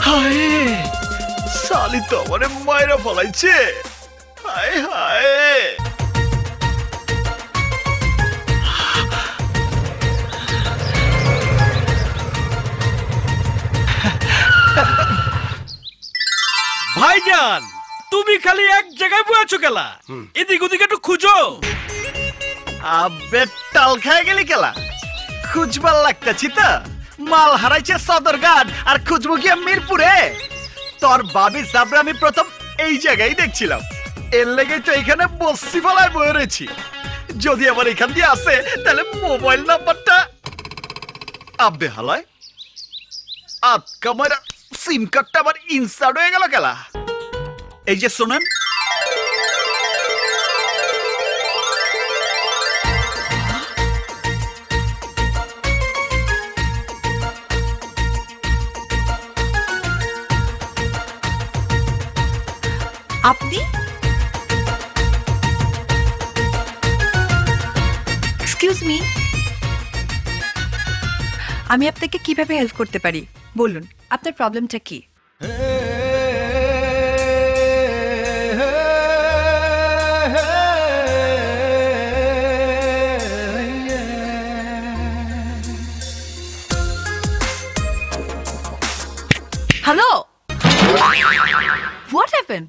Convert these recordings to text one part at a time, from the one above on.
হায় সালি তো আমারে মায়েরা ফলাইছে। হায় হায় ভাইজান তুমি খালি এক জায়গায় বসেছো কেলা? এদিক ওদিক একটু খুঁজো। আবে টাল খায় গেলি কেলা? খুঁজবার লাগতেছি তো। মাল হারাইছে সদরঘাট আর খুঁজবো গিয়ে মিরপুরে। তোর বাবি সাবরা আমি প্রথম এই জায়গায় দেখছিলাম, এর লেগেই তো এখানে বসছি ফলায় বয়ে রয়েছি। যদি আবার এখান দিয়ে আসে তাহলে মোবাইল নাম্বারটা আবে হালায় আটকা মারা সিম কার্ডটা আবার ইনসার্ট হয়ে গেল কেলা? এই যে শোনেন, আপনি? এক্সকিউজ মি, আমি আপনাকে কিভাবে হেল্প করতে পারি বলুন, আপনার প্রবলেমটা কি? Hello, what happened?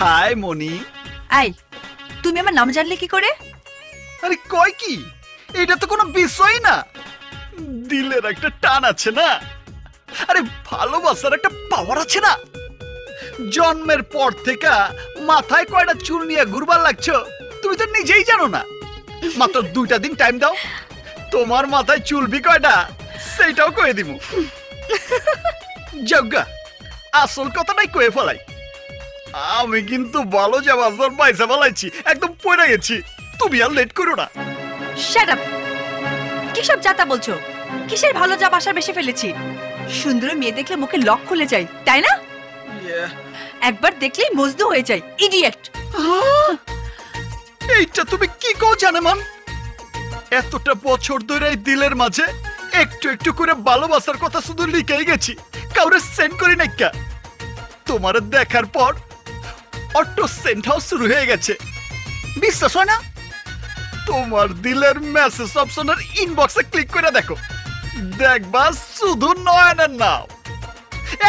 Hi Moni. I, তুমি আমার নাম জানলে কি করে? আরে কয় কি, এটা তো কোনো বিষয় না। দিলের একটা টান আছে না, আরে ভালোবাসার একটা পাওয়ার আছে না। জন্মের পর থেকে মাথায় কয়টা চুল নিয়ে ঘুরবার লাগছো তুমি তো নিজেই জানো না। মাত্র 2টা দিন টাইম দাও, তোমার মাথায় চুলবি কয়টা সেইটাও কয়ে দিব। যজ্ঞা আসল কথাটাই কয়ে ফেলাই, আমি কিন্তু ভালো যাবার পয়সা ফেলাইছি, একদম পড়ে গেছি। তুমি আর লেট করো না। Shut up! কি সব যাতা বলছো? কিসের ভালো যা বাসার বেশি ফেলেছি? সুন্দর মেয়ে দেখলে মুখে লক খুলে যায়, তাই না? একবার দেখলেই মজদু হয়ে যায়, ইডিয়েট। এইটা তুমি কি কও জানেমান? এতটা বছর ধরে এই দিলের মাঝে একটু একটু করে ভালোবাসার কথা শুধু লিখেই গেছি, কাউরে সেন্ড করি নাই। তোমার দেখার পর অটো সেন্ড হাউস শুরু হয়ে গেছে, বিশ্বাস হয় না? তোমার দিলের মেসেজ অপশনের ইনবক্সে ক্লিক করে দেখো, দেখবা শুধু নয়নের নাম।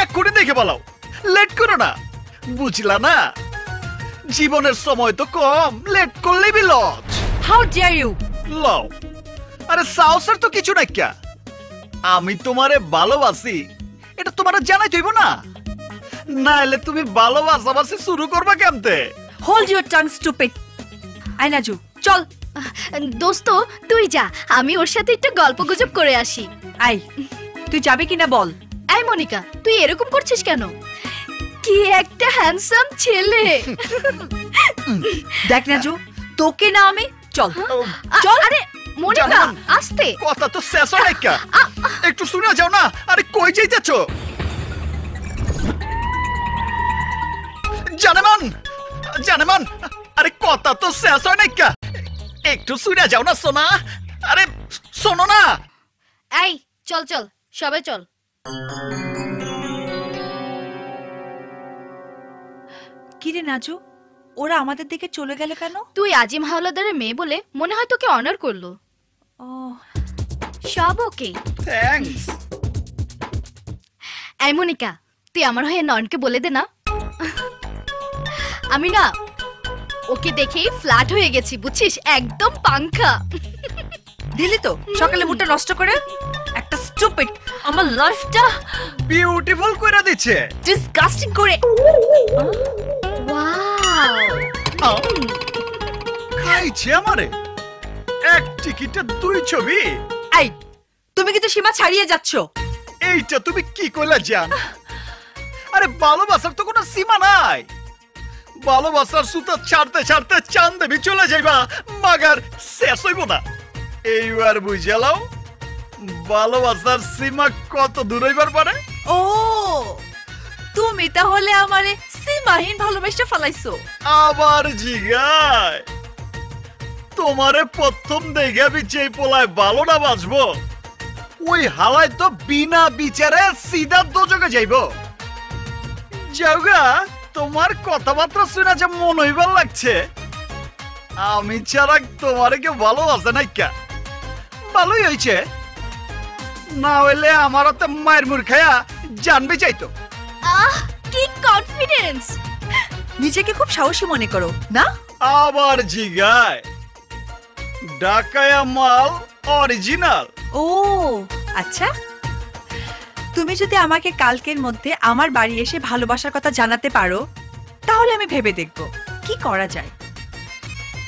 এক্ষুনি দেখে বলাও, লেট করো না, বুঝলা না? জীবনের সময় তো কম, লেট করলেই বিলজ। How dare you! লও, আরে সাহসের তো কিছু নাই। আমি তোমারে ভালোবাসি এটা তোমারে জানাই হইব না, নাইলে তুমি ভালোবাসাবাসি শুরু করবা কেমতে? Hold your tongue stupid. আই নাজু, চল। দোস্ত তুই যা, আমি ওর সাথে একটু গল্প গুজব করে আসি। আই, তুই যাবে কিনা বল। এই মনিকা, তুই এরকম করছিস কেন? কি একটা হ্যান্ডসাম ছেলে। দেখ নাজু, তোকে না আমি। চল চল। আরে মনিকা আস্তে, কথা তো শেষ হয় না, একটু শুনে যাও না। আরে কই যাইতেছ জানেমান? জানেমান, আরে কথা তো শেষ হয় না, একটু শুনে যাও না সোনা। আরে শোনো না। এই চল চল, সবাই চল। কিরে নাজু, ওরা আমাদের দিকে চলে গেল কেন? তুই আজিম হাওলাদারের মেয়ে বলে মনে হয় তোকে অনার করলো। ও, সব ওকে, থ্যাঙ্কস। এই মনিকা, তুই আমার হয়ে নয়নকে বলে দে না। আমি না ওকে দেখেই ফ্ল্যাট হয়ে গেছি, বুঝছিস? একদম পাংখা। দিলি তো সকালে মুডটা নষ্ট করে। একটা স্টুপিড আমার লাইফটা বিউটিফুল করে দিচ্ছে, ডিসগাস্টিং করে। ওয়াও, খাইছে আমারে। এক টিকিটে 2 ছবি। এই, তুমি কিন্তু সীমা ছাড়িয়ে যাচ্ছ। এইটা তুমি কি কইলা জান? আরে ভালোবাসার তো কোনো সীমা নাই। ভালোবাসার সুতা ছাড়তে ছাড়তে চাঁদ দেবী চলে যাইবা, মাগার শেষ হইব না। এইবার বুঝালাও ভালোবাসার সীমা কত দূর হইবার পারে। ও, তুমি তাহলে আমারে সীমাহীন ভালোবাসা ফেলাইছো। আবার জিগায় তোমারে প্রথম দেখে আমি যে পোলায় ভালো না বাঁচবো, ওই হালায় তো বিনা বিচারে সিধা দোজকে যাইব। যাওগা, তোমার কথাবার্তা শুনে যে মন হইবার লাগছে, আমি ছাড়া তোমারে কেউ ভালো আছে না কা? ভালোই হয়েছে, না হইলে আমার হাতে মায়ের মুর খায়া জানবে চাইতো। আহ কি কনফিডেন্স! নিজেকে খুব সাহসী মনে করো না? আবার জিগায় ডাকায়া মাল অরিজিনাল। ও আচ্ছা, তুমি যদি আমাকে কালকের মধ্যে আমার বাড়ি এসে ভালোবাসার কথা জানাতে পারো, তাহলে আমি ভেবে দেখব কি করা যায়।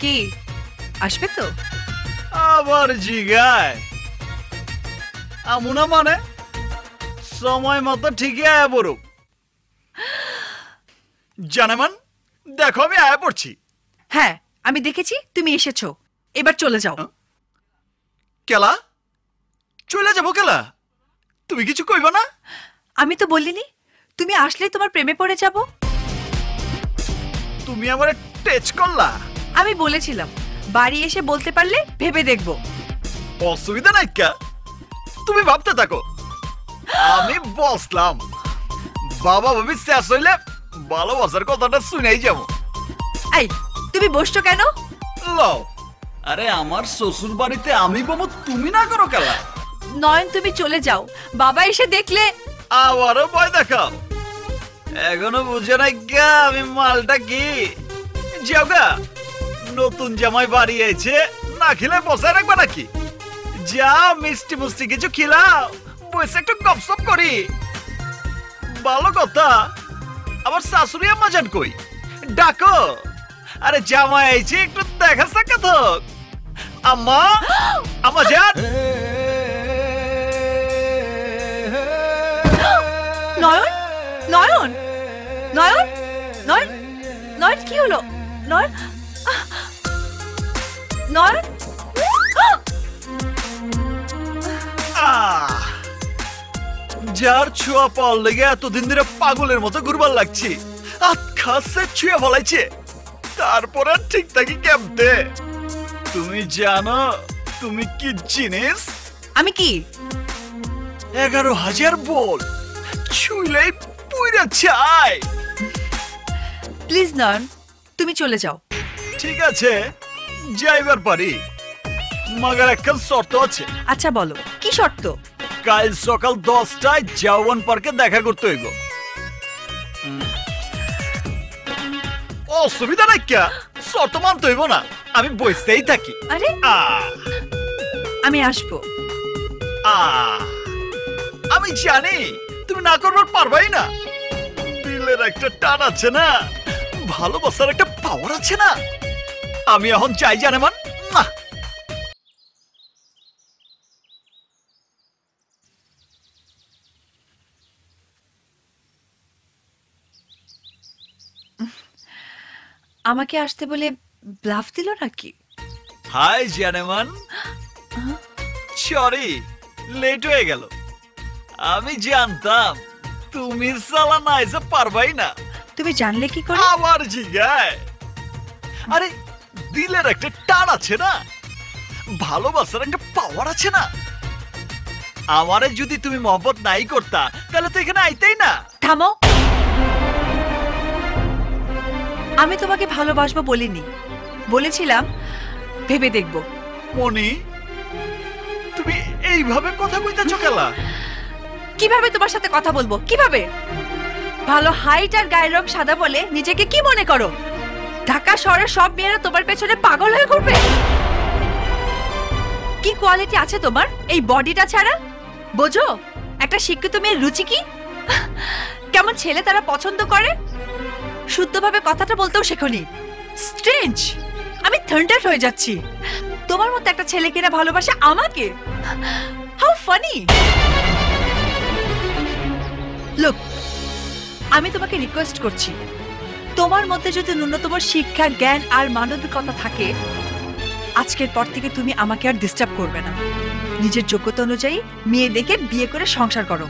কি আসবে তো? আবার জিগায় আমুনা মানে সময় মতো ঠিকই আয়া পড়ো। জানেমান, দেখো আমি আয়া পড়ছি। হ্যাঁ, আমি দেখেছি তুমি এসেছো, এবার চলে যাও। কেলা চলে যাবো? কেলা তুমি কিছু কইবা না? আমি তো বলিনি তুমি আসলেই তোমার প্রেমে পড়ে যাব। তুমি আমার টেচ করলা। আমি বলেছিলাম বাড়ি এসে বলতে পারলে ভেবে দেখব। অসুবিধা নাই কা, তুমি ভাবতে থাকো, আমি বসলাম। বাবা ভাবি শেষ হইলে ভালোবাসার কথাটা শুনেই যাবো। এই তুমি বসছো কেন? লও, আরে আমার শ্বশুর বাড়িতে আমি বাবু, তুমি না করো কেলা। নয়ন তুমি চলে যাও, বাবা এসে দেখলে। আবারও ভয় দেখাও, এখনো বুঝে নাই গা আমি মালটা কি। যাওগা, নতুন জামাই বাড়ি এসে না খেলে বসে রাখবা নাকি? যা মিষ্টি মুষ্টি কিছু খিলাও, বসে একটু গপসপ করি। ভালো কথা, আবার শাশুড়ি আম্মা জান কই? ডাকো। আরে জামাই আইছে, একটু দেখা সাক্ষাৎ হোক। আম্মা, আম্মা জান। নয়ন, নয়ন, নয়ন, নয়ন, নয়ন কি হলো? নয়ন, নয়ন। যার ছোঁয়া পাওয়ার লেগে এতদিন ধরে পাগলের মতো ঘুরবার লাগছি, আর খাসে ছুঁয়ে ফলাইছে, তারপর আর ঠিক থাকি কেমতে? তুমি জানো তুমি কি জিনিস? আমি কি? 11,000 বল ছুইলেই পুইরা চাই। প্লিজ নয়ন, তুমি চলে যাও। ঠিক আছে, যাইবার পারি, মাগার একটা শর্ত আছে। আচ্ছা বলো, কি শর্ত? কাল সকাল 10টায় জাওয়ান পার্কে দেখা করতে হইব। অসুবিধা নাই কে, শর্ত মানতে হইব না, আমি বসতেই থাকি। আরে আহ আমি আসবো। আমি জানি তুমি না করবার পারবাই না। দিলের একটা টান আছে না, ভালোবাসার একটা পাওয়ার আছে না। আমি এখন চাই জানেমান না। আমাকে আসতে বলে ব্লাফ দিল নাকি? হাই জানেমান, সরি লেট হয়ে গেল। আমি জানতাম তুমি সালা না এসে পারবাই না। তুমি জানলে কি করে? আবার জিগায়, আরে দিলের একটা টান আছে না, ভালোবাসার একটা পাওয়ার আছে না। আমারে যদি তুমি মহব্বত নাই করতা, তাহলে তো এখানে আইতেই না। থামো, আমি তোমাকে ভালোবাসবো বলিনি, বলেছিলাম ভেবে দেখব। মনি, তুমি এইভাবে কথা কইতেছো কেলা? কিভাবে তোমার সাথে কথা বলবো? কিভাবে? ভালো হাইট আর গায়ের রং সাদা বলে নিজেকে কি মনে করো? ঢাকা শহরের সব মেয়েরা তোমার পেছনে পাগল হয়ে ঘুরবে? কি কোয়ালিটি আছে তোমার এই বডিটা ছাড়া? বোঝো একটা শিক্ষিত মেয়ের রুচি কি? কেমন ছেলে তারা পছন্দ করে? শুদ্ধভাবে কথাটা বলতেও শেখনি। স্ট্রেঞ্জ, আমি থান্ডার হয়ে যাচ্ছি। তোমার মতো একটা ছেলে কিনা ভালোবাসে আমাকে? How funny! লুক, আমি তোমাকে রিকোয়েস্ট করছি, তোমার মধ্যে যদি ন্যূনতম শিক্ষা, জ্ঞান আর মানবিকতা থাকে, আজকের পর থেকে তুমি আমাকে আর ডিস্টার্ব করবে না। নিজের যোগ্যতা অনুযায়ী মেয়ে দেখে বিয়ে করে সংসার করো।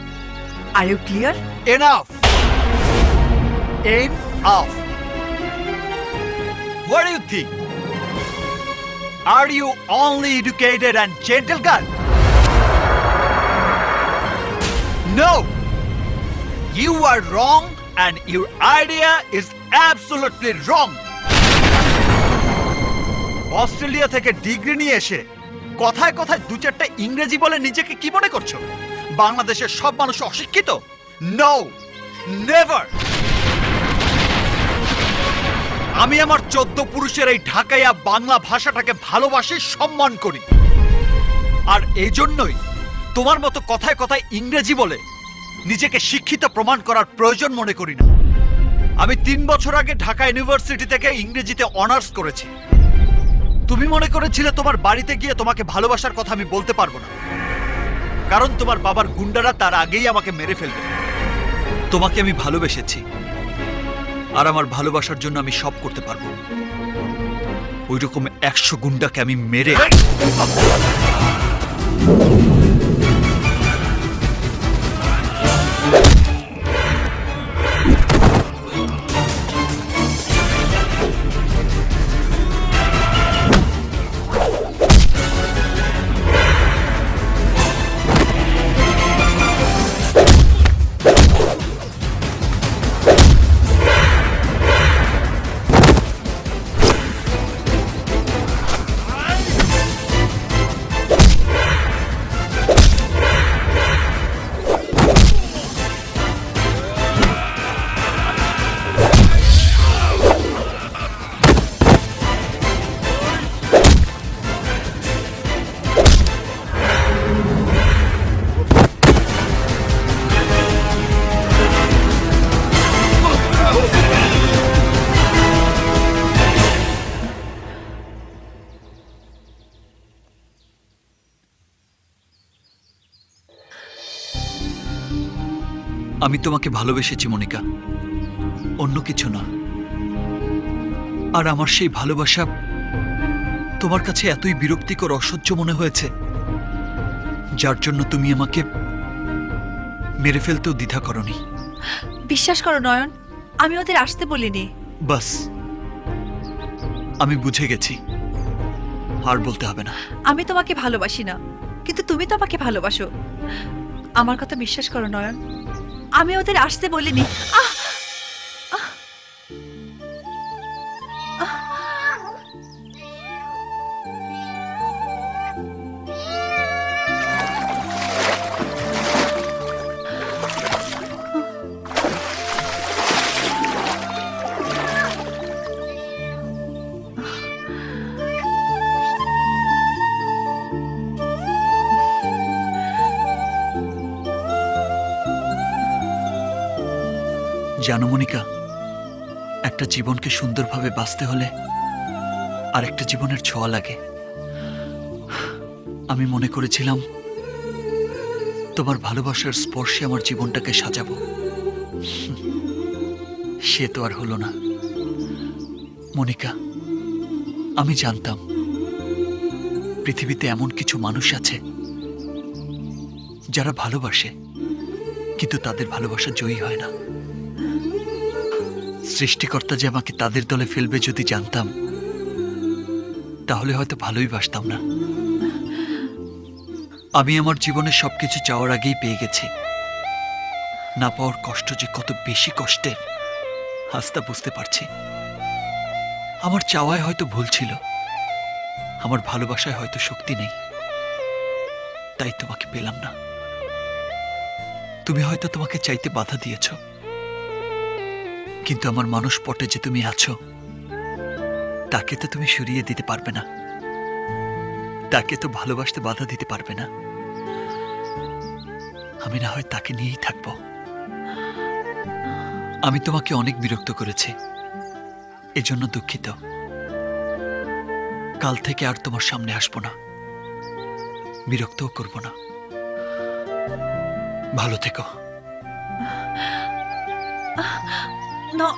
Are you clear? Enough, enough. What do you think? Are you only educated and gentle girl? No! You are wrong and your idea is absolutely wrong. Australia থেকে ডিগ্রি নিয়ে এসে কথায় কথায় দু চারটা ইংরেজি বলে নিজেকে কি মনে করছো? বাংলাদেশের সব মানুষ অশিক্ষিত? No, never. আমি আমার 14 পুরুষের এই ঢাকাইয়া বাংলা ভাষাটাকে ভালোবাসি, সম্মান করি। আর এই জন্যই তোমার মতো কথায় কথায় ইংরেজি বলে নিজেকে শিক্ষিত প্রমাণ করার প্রয়োজন মনে করি না। আমি 3 বছর আগে ঢাকা ইউনিভার্সিটি থেকে ইংরেজিতে অনার্স করেছি। তুমি মনে করেছিলে তোমার বাড়িতে গিয়ে তোমাকে ভালোবাসার কথা আমি বলতে পারবো না, কারণ তোমার বাবার গুন্ডারা তার আগেই আমাকে মেরে ফেলবে। তোমাকে আমি ভালোবেসেছি, আর আমার ভালোবাসার জন্য আমি সব করতে পারবো। ওই রকম 100 গুন্ডাকে আমি মেরে আমি তোমাকে ভালোবেসেছি মনিকা, অন্য কিছু না। আর আমার সেই ভালোবাসা তোমার কাছে এতই বিরক্তিকর, অসহ্য মনে হয়েছে, যার জন্য তুমি আমাকে মেরে ফেলতেও দ্বিধা করনি। বিশ্বাস করো নয়ন, আমি ওদের আসতে বলিনি। বাস, আমি বুঝে গেছি, আর বলতে হবে না। আমি তোমাকে ভালোবাসি না, কিন্তু তুমি তো আমাকে ভালোবাসো। আমার কথা বিশ্বাস করো নয়ন, আমি ওদের আসতে বলিনি। জানো মনিকা, একটা জীবনকে সুন্দরভাবে বাঁচতে হলে আর একটা জীবনের ছোঁয়া লাগে। আমি মনে করেছিলাম তোমার ভালোবাসার স্পর্শে আমার জীবনটাকে সাজাবো, সে তো আর হলো না মনিকা। আমি জানতাম পৃথিবীতে এমন কিছু মানুষ আছে যারা ভালোবাসে, কিন্তু তাদের ভালোবাসা জয়ী হয় না। সৃষ্টিকর্তা যে আমাকে তাদের দলে ফেলবে যদি জানতাম, তাহলে হয়তো ভালোই বাসতাম না। আমি আমার জীবনে সবকিছু চাওয়ার আগেই পেয়ে গেছি। না পাওয়ার কষ্ট যে কত বেশি কষ্টের, আজ তা বুঝতে পারছি। আমার চাওয়ায় হয়তো ভুল ছিল, আমার ভালোবাসায় হয়তো শক্তি নেই, তাই তোমাকে পেলাম না। তুমি হয়তো তোমাকে চাইতে বাধা দিয়েছ, কিন্তু আমার মানুষ পটে যে তুমি আছো, তাকে তো তুমি সরিয়ে দিতে পারবে না, তাকে তো ভালোবাসতে বাধা দিতে পারবে না। আমি না হয় তাকে নিয়েই থাকবো। আমি তোমাকে অনেক বিরক্ত করেছি, এজন্য দুঃখিত। কাল থেকে আর তোমার সামনে আসবো না, বিরক্তও করব না। ভালো থেকো। না,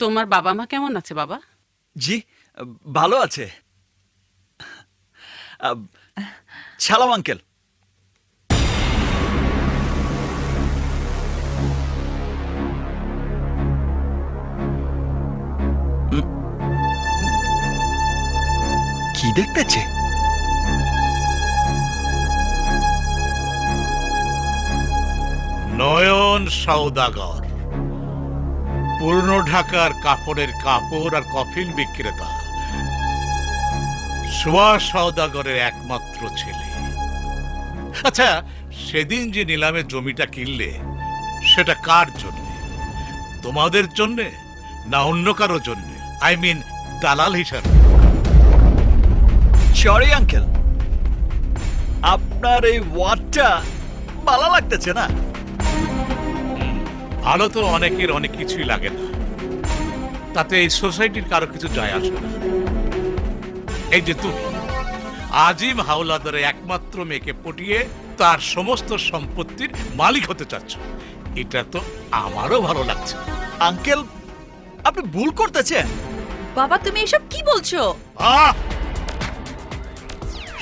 তোমার বাবা মা কেমন আছে বাবা? জি ভালো আছে। সালাম আঙ্কেল। কি দেখতেছে? নয়ন সওদাগর, পুরনো ঢাকার কাপড়ের কাপড় আর কফিন বিক্রেতা, সুভাষ সওদাগরের একমাত্র ছেলে। আচ্ছা, সেদিন যে নিলামে জমিটা কিনলে সেটা কার জন্য? তোমাদের জন্য না অন্য কারো জন্য? আই মিন দালাল হিসাবে। সরি আঙ্কেল, আপনার এই ওয়ার্ডটা ভালো লাগতেছে না। ভালো তো অনেকের অনেক কিছুই লাগে না, তাতে এই সোসাইটির কারো কিছু যায় আসে না। এই যে তুমি আজিম হাওলাদারের একমাত্র মেয়েকে পটিয়ে তার সমস্ত সম্পত্তির মালিক হতে চাচ্ছ, এটা তো আমারও ভালো লাগছে। আঙ্কেল আপনি ভুল করতেছেন। বাবা তুমি এসব কি বলছো? আহ!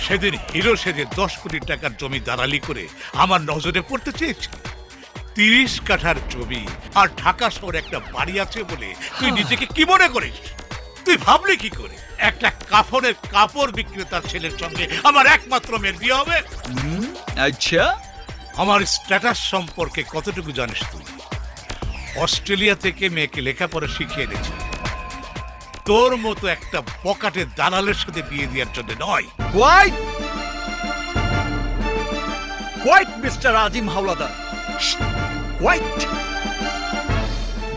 সেদিন হিরো সেজে 10 কোটি টাকার জমি দালালি করে আমার নজরে পড়তে চেয়েছি। 30 কাঠার জমি আর ঢাকা শহরে একটা বাড়ি আছে বলে তুই নিজেকে কি মনে করিস? তুই ভাবলি কি করে একটা কাফনের কাপড় বিক্রেতার ছেলের সঙ্গে আমার একমাত্র মেয়ের বিয়ে হবে? আচ্ছা, আমার স্ট্যাটাস সম্পর্কে কতটুকু জানিস তুই? অস্ট্রেলিয়া থেকে মেয়েকে লেখাপড়া শিখিয়ে এনেছি, তোর মতো একটা বকাটে দালালের সাথে বিয়ে দেওয়ার জন্য নয়। কোয়াইট মিস্টার আজিম হাওলাদার, কোয়াইট।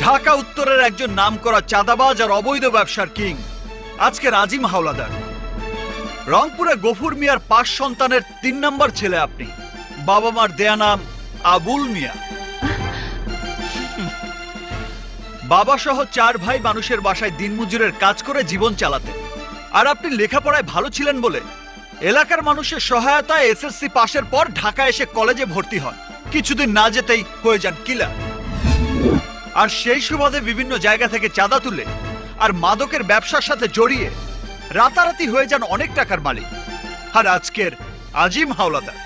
ঢাকা উত্তরের একজন নামকরা চাঁদাবাজ আর অবৈধ ব্যবসার কিং আজকের আজিম হাওলাদার। রংপুরে গফুর মিয়ার 5 সন্তানের 3 নম্বর ছেলে আপনি। বাবা মার দেয়া নাম আবুল মিয়া। বাবা সহ 4 ভাই মানুষের বাসায় দিনমজুরের কাজ করে জীবন চালাতেন। আর আপনি লেখাপড়ায় ভালো ছিলেন বলে এলাকার মানুষের সহায়তায় এসএসসি পাশের পর ঢাকা এসে কলেজে ভর্তি হন। কিছুদিন না যেতেই হয়ে যান কিলার। আর সেই সুবাদে বিভিন্ন জায়গা থেকে চাঁদা তুলে আর মাদকের ব্যবসার সাথে জড়িয়ে রাতারাতি হয়ে যান অনেক টাকার মালিক। আর আজকের আজিম হাওলাদার,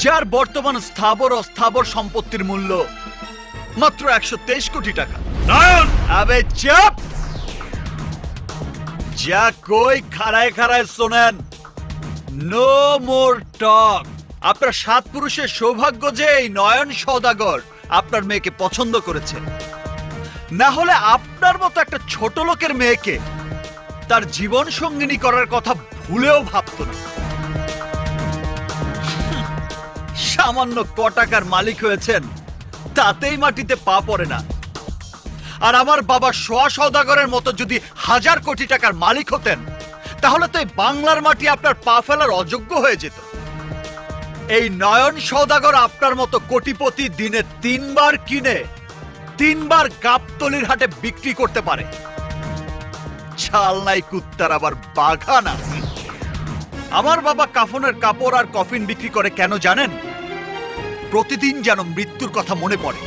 যার বর্তমান স্থাবর অস্থাবর সম্পত্তির মূল্য মাত্র 123 কোটি টাকা। আবে চুপ! যা কই খাড়ায় খাড়ায় শোনেন। নো মোর টক। আপনার 7 পুরুষের সৌভাগ্য যে এই নয়ন সওদাগর আপনার মেয়েকে পছন্দ করেছে, না হলে আপনার মতো একটা ছোট লোকের মেয়েকে তার জীবন সঙ্গিনী করার কথা ভুলেও ভাবত না। সামান্য টাকার মালিক হয়েছেন, তাতেই মাটিতে পা পড়ে না। আর আমার বাবা সোয়া সওদাগরের মতো যদি 1000 কোটি টাকার মালিক হতেন, তাহলে তো এই বাংলার মাটি আপনার পা ফেলার অযোগ্য হয়ে যেত। এই নয়ন সওদাগর আপনার মতো কোটিপতি দিনে 3 বার কিনে 3 বার গাবতলির হাটে বিক্রি করতে পারে। ছাল নাই কুত্তার আবার বাঘা না। আমার বাবা কাফনের কাপড় আর কফিন বিক্রি করে কেন জানেন? প্রতিদিন যেন মৃত্যুর কথা মনে পড়ে,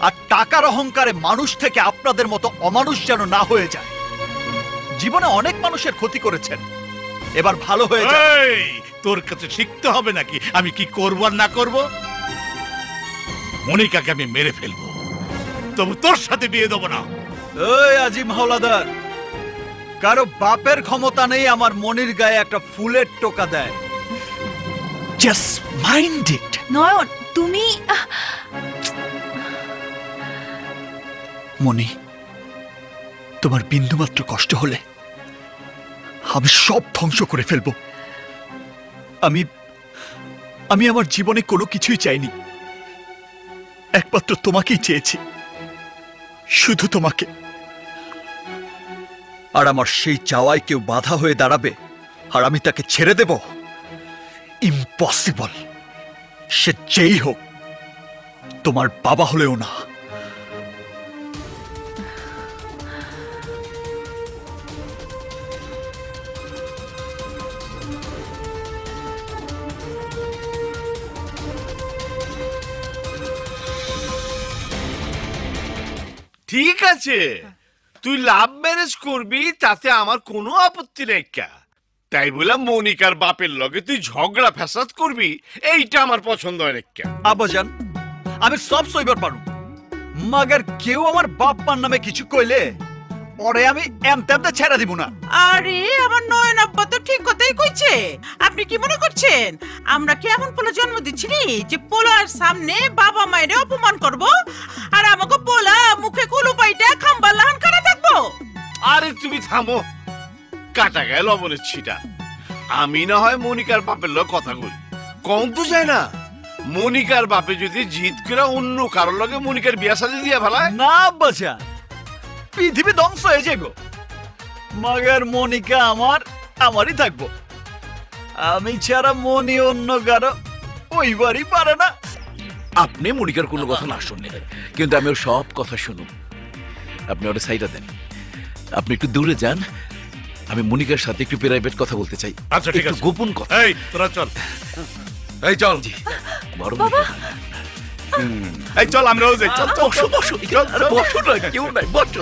আর টাকার অহংকারে মানুষ থেকে আপনাদের মতো অমানুষ যেন না হয়ে যায়। জীবনে অনেক মানুষের ক্ষতি করেছেন, এবার ভালো হয়ে যায়। তোর কাছে শিখতে হবে নাকি আমি কি করব আর না করব? মনিকাকে আমি মেরে ফেলবো, তবু তোর সাথে বিয়ে দেবো না। ওই আজিম হাওলাদার, কারো বাপের ক্ষমতা নেই আমার মনির গায়ে একটা ফুলের টোকা দেয়। Just mind it. নয়ন তুমি মনি, তোমার বিন্দুমাত্র কষ্ট হলে আমি সব ধ্বংস করে ফেলবো। আমি আমার জীবনে কোনো কিছুই চাইনি, একমাত্র তোমাকেই চেয়েছি, শুধু তোমাকে। আর আমার সেই চাওয়ায় কেউ বাধা হয়ে দাঁড়াবে আর আমি তাকে ছেড়ে দেব? ইম্পসিবল। সে যেই হোক, তোমার বাবা হলেও না। ঠিক আছে, তুই লাভ ম্যারেজ করবি তাতে আমার কোনো আপত্তি নেই কা, তাই বললাম মনিকার বাপের লগে তুই ঝগড়া ফ্যাসাদ করবি এইটা আমার পছন্দ হয় না কা। আব্বাজান আমি সব সইবার পারু, মাগার কেউ আমার বাপ মার নামে কিছু কইলে পরে আমি এমতে ছেড়ে দিব না। আরে আমার নয়ন আব্বা তো ঠিক কথাই কইছে। আপনি কি মনে করছেন আমরা কি এমন পোলা জন্ম দিচ্ছি যে পোলার সামনে বাবা মায়ের অপমান করব আর আমাকে পোলা মুখে কুলু পাইটা খাম্বা লাহান করে থাকবো? আরে তুমি থামো, কাটা গায়ে লবণের ছিটা। আমি না হয় মনিকার বাপের লগে কথা বলি, কম তো যায় না মনিকার বাপে যদি জিদ করে অন্য কারোর লগে মনিকার বিয়া সাজি দিয়া ফেলায়। না আব্বাজান, পৃথিবী ধ্বংস হয়ে যাইব, মাগার মনিকা আমারই থাকবো। আমি ছাড়া মনি অন্য কারো ওইবারই পারে না। আপনি মনিকার কোনো কথা না শুনলেন, কিন্তু আমি ওর সব কথা শুনুন। আপনি ওটা সাইডা দেন, আপনি একটু দূরে যান। আমি মনিকার সাথে একটু প্রাইভেট কথা বলতে চাই। আচ্ছা ঠিক আছে, গোপন কথা। এই তোরা চল, এই চল জি বড় এই চল আমরাও যাই, চল চল বসো বসো বসো না, কেউ নাই বসো।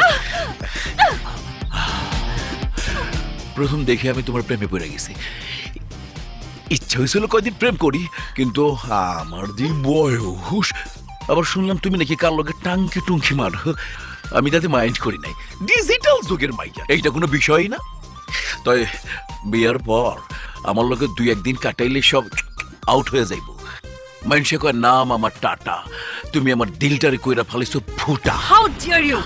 প্রথম দেখে আমি তোমার প্রেমে পড়ে গেছি। ইচ্ছা হয়েছিল কয়দিন প্রেম করি, কিন্তু আমার যে বয়স, আবার শুনলাম তুমি নাকি কার লগে টাঙ্কি টুঙ্কি মারো। আমি তাতে মাইন্ড করি নাই, ডিজিটাল যুগের মাইয়া, এইটা কোনো বিষয়ই না। তাই বিয়ার পর আমার লগে 2-1 দিন কাটাইলে সব আউট হয়ে যাইব। মানুষে কয় নাম আমার টাটা, তুমি আমার দিলটারে কইরা ফালিছো ফুটা। How dare you!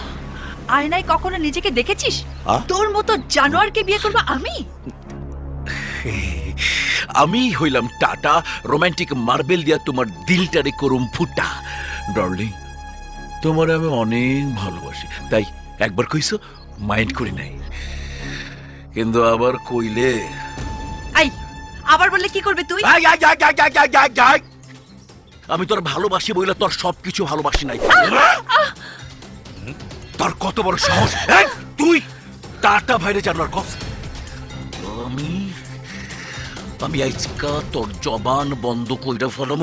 আয়নায় কখনো নিজেকে দেখেছিস? তোর মতো জানোয়ারকে বিয়ে করব আমি? আমি হইলাম টাটা, রোমান্টিক মার্বেল দিয়া তোমার দিলটারে করুম ফুটা। ডার্লিং, তোমার আমি অনেক ভালোবাসি, তাই একবার কইছো মাইন্ড করি নাই, কিন্তু আবার কইলে আই আবার বললে কি করবে তুই? আমি তোর ভালোবাসি বইলে তোর সবকিছু ভালোবাসি নাই। তোর কত বড় সাহস তুই টাটা ভাইরে জানার কস? আমি আজকা তোর জবান বন্ধ কইরা ফেলাম।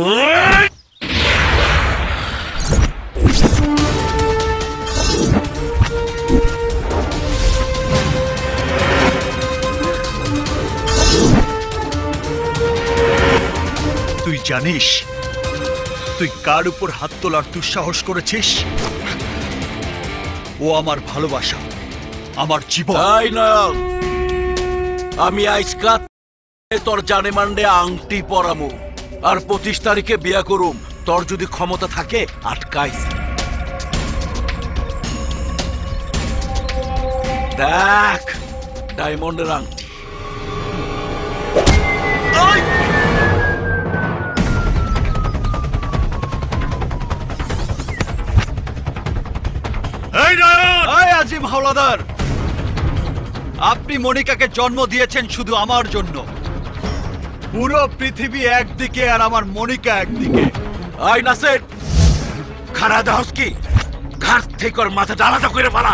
তুই জানিস তুই কার উপর হাত তোলার দুঃসাহস করেছিস? ও আমার ভালোবাসা, আমার জীবন। আমি আজকা তোর জানে মান্ডে আংটি পরামু আর 25 তারিখে বিয়া করুম। তোর যদি ক্ষমতা থাকে আটকাইস। দেখ ডায়মন্ডের আংটি। আজিম হাওলাদার, আপনি মনিকাকে জন্ম দিয়েছেন শুধু আমার জন্য। পুরো পৃথিবী একদিকে আর আমার মনিকা একদিকে। আই নাসের খারা দাস কি ঘাট থেকে ওর মাথাটা আলাদা করে ফেলা।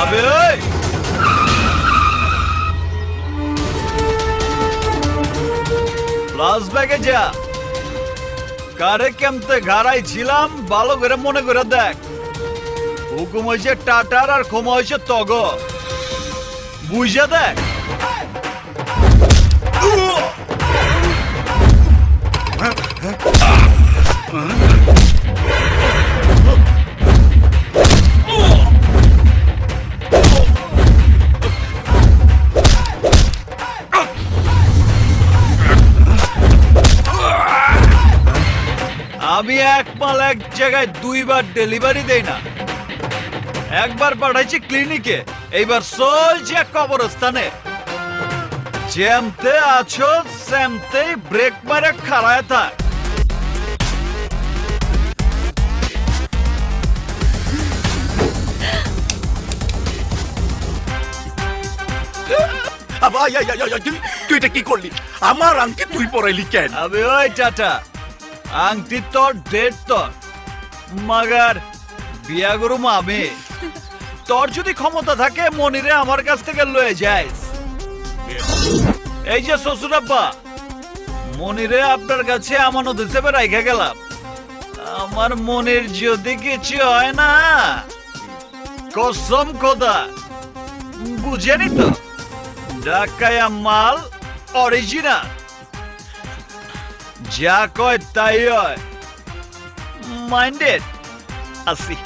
আবে ওই প্লাস ব্যাগে যা, কারে কেমতে ঘাড়াই ছিলাম ভালো করে মনে করে দেখ। হুকুম হয়েছে টাটার আর ক্ষমা হয়েছে তগ, বুঝে দেখ। আমি এক মাল এক জায়গায় 2 বার ডেলিভারি দেই না। একবার পাঠাইছি ক্লিনিকে, এইবার চলছে কবরস্থানে। যেমতে আছো সেমতেই ব্রেক মারে খাড়ায় থাক। তুই এটা কি করলি? আমার আংটি তুই পরাইলি কেন? আবে ওই টাটা, আংটি তোর ডেট তোর, মাগার বিয়া করুম আমি। তোর যদি ক্ষমতা থাকে মনিরে আমার কাছ থেকে লয়ে যাইস। এই যে শ্বশুর আব্বা, মনিরে আপনার কাছে আমানত হিসেবে রাইখা গেলাম। আমার মনের যদি কিছু হয় না, কসম খোদা বুঝেনি তো, ঢাকায়া মাল অরিজিনাল, যা কয় তাই হয়। মাইন্ডেড আসি।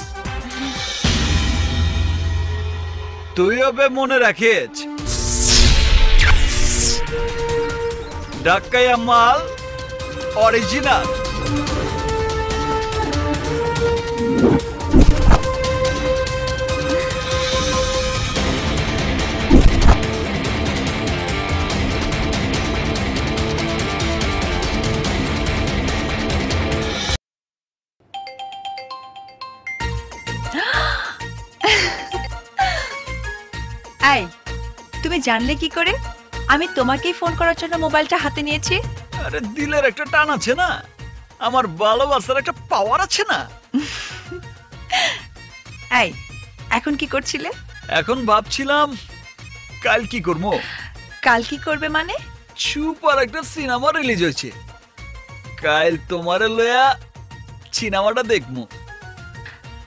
তুই হবে মনে রাখিস, ঢাকায়া মাল অরিজিনাল। এই, তুমি জানলে কি করে আমি তোমাকেই ফোন করার জন্য মোবাইলটা হাতে নিয়েছি? আরে দিলের একটা টান আছে না, আমার ভালোবাসার একটা পাওয়ার আছে না। এই, এখন কি করছিলে? এখন ভাবছিলাম কাল কি করবো। কাল কি করবে মানে? সুপার একটা সিনেমা রিলিজ হয়েছে, কাল তোমারে লয়া সিনেমাটা দেখবো।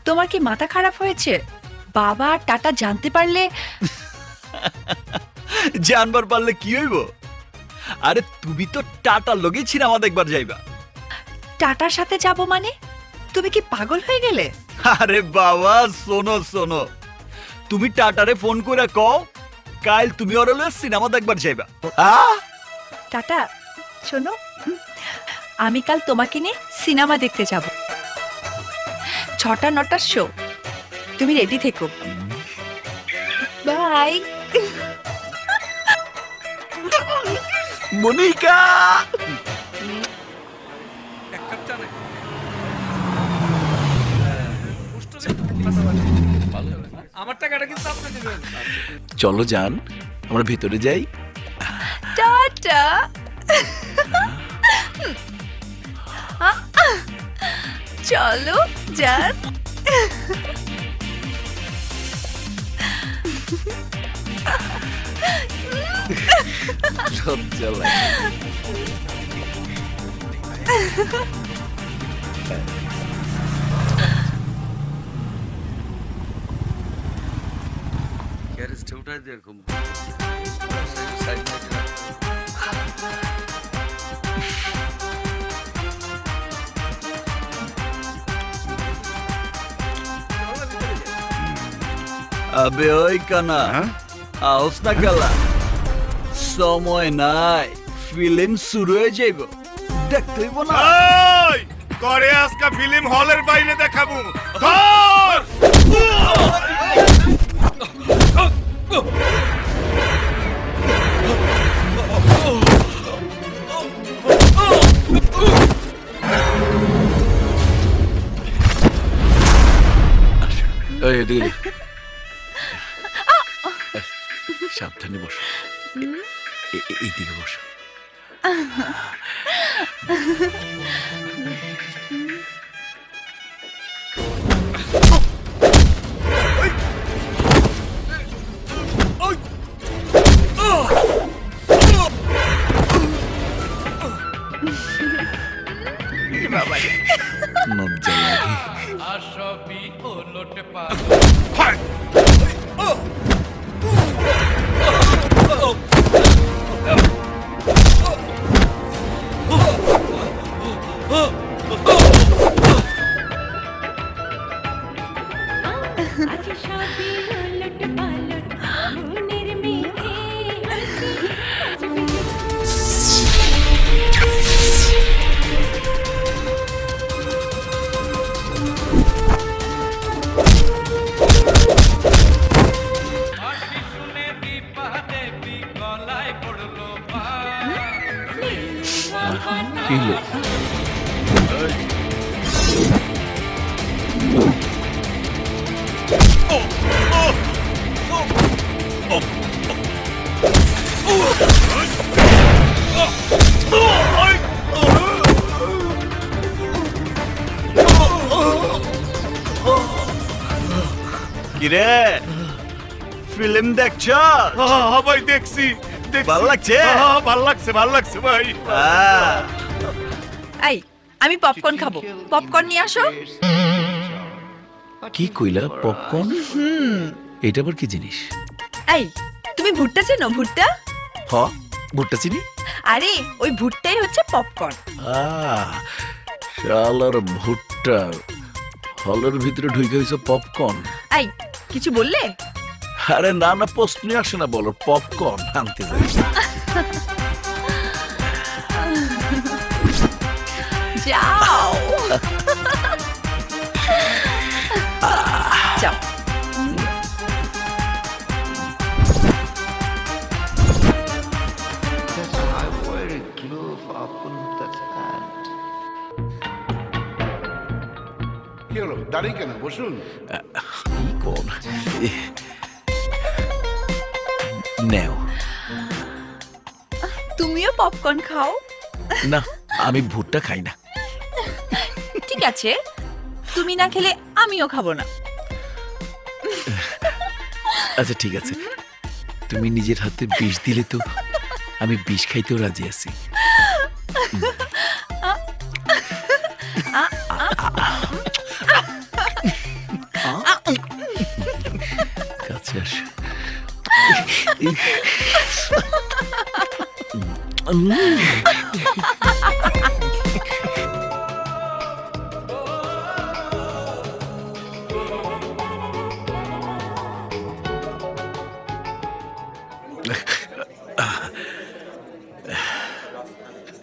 তোমার কি মাথা খারাপ হয়েছে? বাবা টাটা জানতে পারলে? জানবার পারলে কি হইব? আরে তুমি তো টাটার লগেই সিনেমা দেখবার যাইবা। টাটার সাথে যাব মানে? তুমি কি পাগল হয়ে গেলে? আরে বাবা শোনো শোনো, তুমি টাটারে ফোন করে কও কাল তুমি ওর লয়া সিনেমা দেখবার যাইবা। টাটা শোনো, আমি কাল তোমাকে নিয়ে সিনেমা দেখতে যাব, 6টা-9টার শো। তুমি রেডি থেকো। বাই। মনিকা, আমার টাকাটা কিন্তু আপনি দিবেন। চলো যান, আমরা ভেতরে যাই। টাটা। চলো যান। লজ্জা লাগে। গ্যারেজটা উঠাই দিয়ে এরকম আবে ওই কানা, আওস না গেলা, সময় নাই, ফিল্ম শুরু হয়ে যাইব, দেখতে হইব না। করে আজকে ফিল্ম হলের বাইরে দেখাবো। ধর! এই, এদিকে। সাবধানে বসো, এইদিকে বসো। লজ্জা লাগে। আসবি ও লোটে পা কি হলো? কিরে, ফিল্ম দেখছ? ভাই দেখছি, ভালো লাগছে? ভাল লাগছে, ভাল লাগছে ভাই। এই, আমি পপকর্ন খাবো। পপকর্ন নিয়ে আসো। কি কইলা পপকর্ন? এটা আবার কি জিনিস? এই তুমি ভুট্টা চেনো? ভুট্টা? হ, ভুট্টা চিনি। আরে ওই ভুট্টাই হচ্ছে পপকর্ন। শালার ভুট্টা হলের ভিতরে ঢুকে হয়েছে পপকর্ন। এই কিছু বললে? আরে না না, প্রশ্নই আসে না, বলো পপকর্ন আনতে যাই। যাও যাও। কি হলো, দাঁড়িয়ে কেন? বসুন। কি কোন নেও। তুমিও পপকর্ন খাও? না, আমি ভুট্টা খাই না। ঠিক আছে, তুমি না খেলে আমিও খাবো না। আচ্ছা ঠিক আছে, তুমি নিজের হাতে বিষ দিলে তো আমি বিষ খাইতেও রাজি আছি। কাছে আস।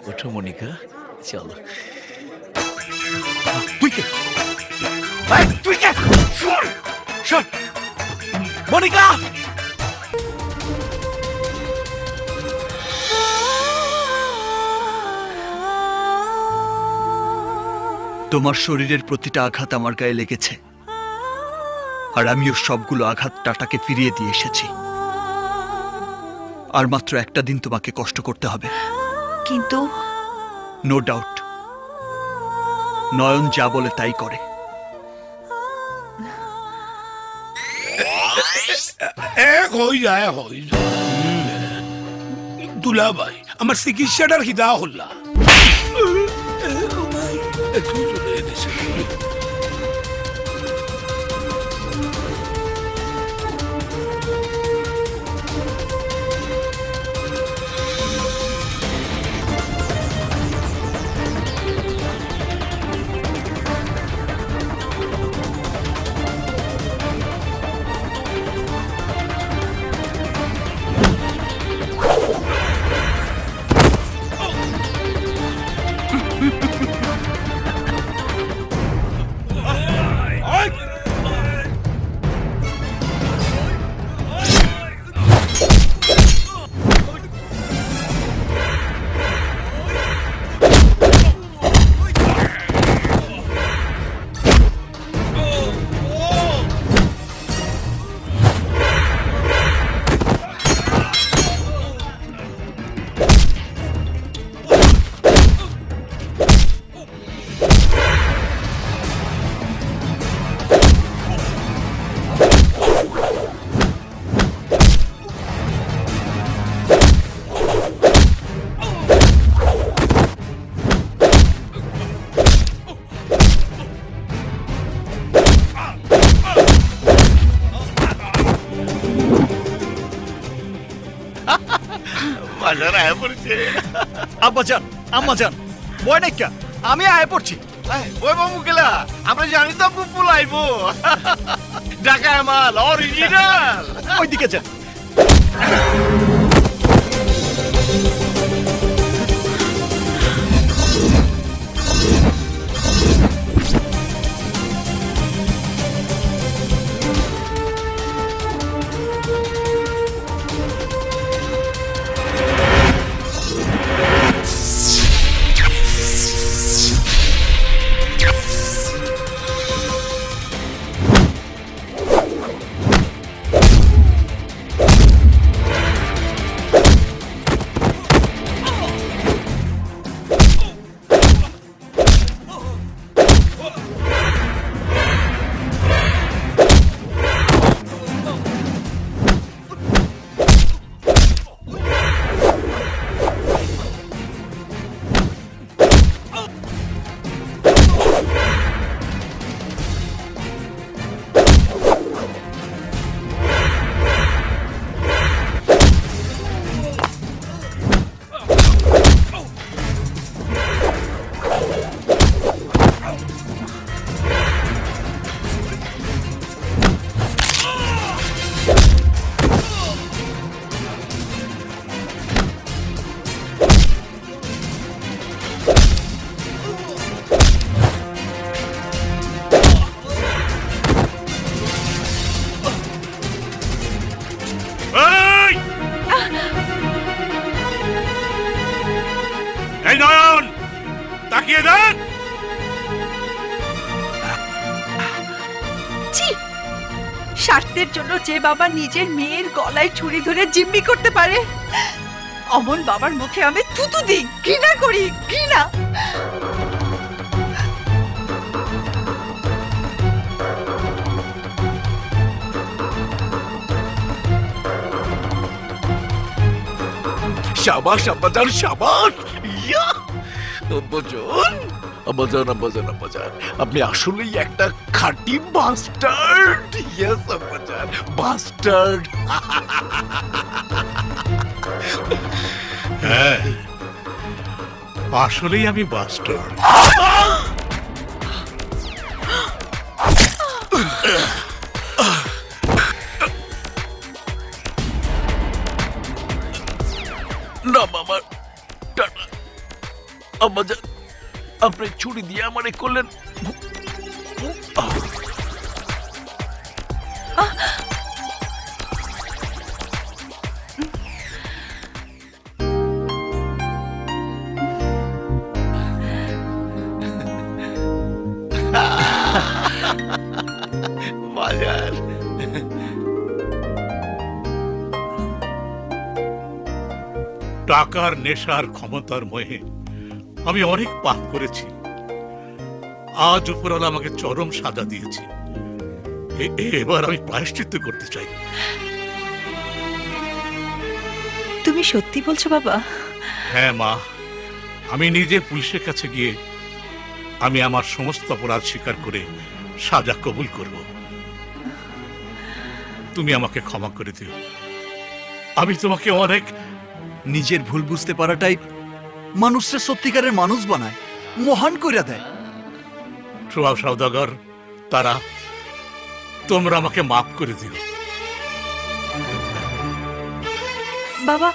ওঠো মনিকা, চলো। তুই কে? তুই কে? শোন মনিকা, তোমার শরীরের প্রতিটা আঘাত আমার গায়ে লেগেছে, আর আমিও সবগুলো আঘাত টাটাকে ফিরিয়ে দিয়ে এসেছি। আর মাত্র একটা দিন তোমাকে কষ্ট করতে হবে। কিন্তু নো ডাউট, নয়ন যা বলে তাই করে। হয়ে যায়। দুলা ভাই, আমার চিকিৎসাটার খিদা হল্লা। আব্বাজান, আম্মাজান, ভয় নাই কা, আমি আয় পড়ছি। ওই বাবু গেলা, আমরা জানি তো পুপুল আইবো। ঢাকায় মাল অরিজিনাল। ওইদিকে যান। স্বার্থের জন্য যে বাবা নিজের মেয়ের গলায় ছুরি ধরে জিম্মি করতে পারে, অমন বাবার মুখে আমি থুতু দিই, ঘৃণা করি, ঘৃণা। শাবাশ আব্বাজান, শাবাশ। ইয়া আব্বাজান, আব্বাজান, আব্বাজান, আব্বাজান, আপনি আসলেই একটা খাঁটি বাস্টার্ড। ইয়েস আব্বাজান, বাস্টার্ড। হ্যাঁ, আসলেই আমি বাস্টার্ড। না মামা, টাটা। আব্বাজান, আপনি ছুরি দিয়ে আমারে করলেন। বাজার টাকার নেশার ক্ষমতার মোহে আমি অনেক পাপ করেছি। আজ উপরওয়ালা আমাকে চরম সাজা দিয়েছে। এবার আমি প্রায়শ্চিত্ত করতে চাই। তুমি সত্যি বলছো বাবা? হ্যাঁ মা, আমি নিজে পুলিশের কাছে গিয়ে আমি আমার সমস্ত অপরাধ স্বীকার করে সাজা কবুল করব। তুমি আমাকে ক্ষমা করে দিও। আমি তোমাকে অনেক। নিজের ভুল বুঝতে পারাটাই মানুষের সত্যিকারের মানুষ বানায়, মহান কইরা দেয়। সোহাগ সওদাগর, তারা, তোমরা আমাকে মাফ করে দিও। বাবা,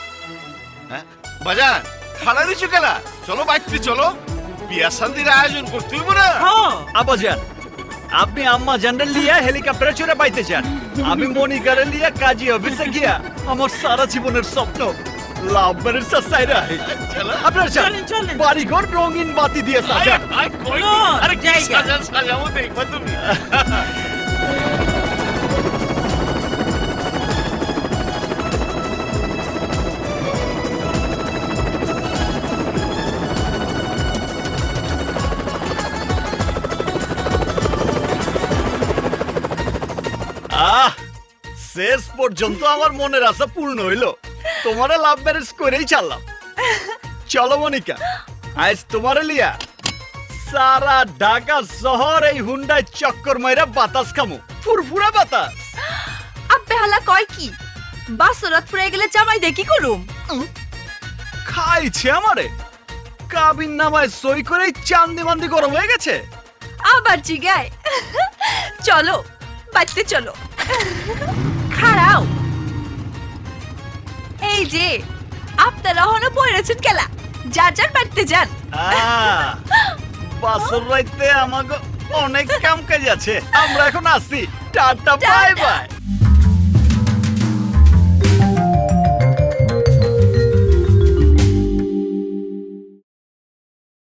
বাজার খাড়া দিচ্ছ কেলা? চলো বাইতে চলো, বিয়া শান্তির আয়োজন করতে হইব না? আব্বাজান, আপনি আম্মা জানরে লিয়া হেলিকপ্টারে চড়ে পাইতে চান, আমি মনিকারে লিয়া কাজী অফিসে গিয়া আমার সারা জীবনের স্বপ্ন লাভ ম্যারেজ সাইরা। আপনার চলেন, চলেন। বাড়ি ঘর রঙিন বাতি দিয়ে সাজা। আরে কি সাজাবো দেখবা তুমি। শেষ পর্যন্ত আমার মনের আশা পূর্ণ হইল। তোমারে লাভ ম্যারেজ করেই ছাড়লাম। চলো মনিকা, আজ তোমারে লিয়া সারা ঢাকা শহর এই হুন্ডায় চক্কর মাইরা বাতাস খামু, ফুরফুরা বাতাস। আব্বে হালা কয় কি? বাসরাত ফুরে গেলে জামাই দে কি করুম? খাইছে আমারে, কাবিন নামায় সই করেই চান্দি মান্দি গরম হয়ে গেছে। আবার জিগায়। চলো বাড়তে চলো। খাড়াও। এই যে আপনারা হলো পড়েছেন খেলা, যার যার বাড়তে যান। বাসর রাইতে আমাকে অনেক কাম কাজ আছে, আমরা এখন আসি। Tata, bye bye.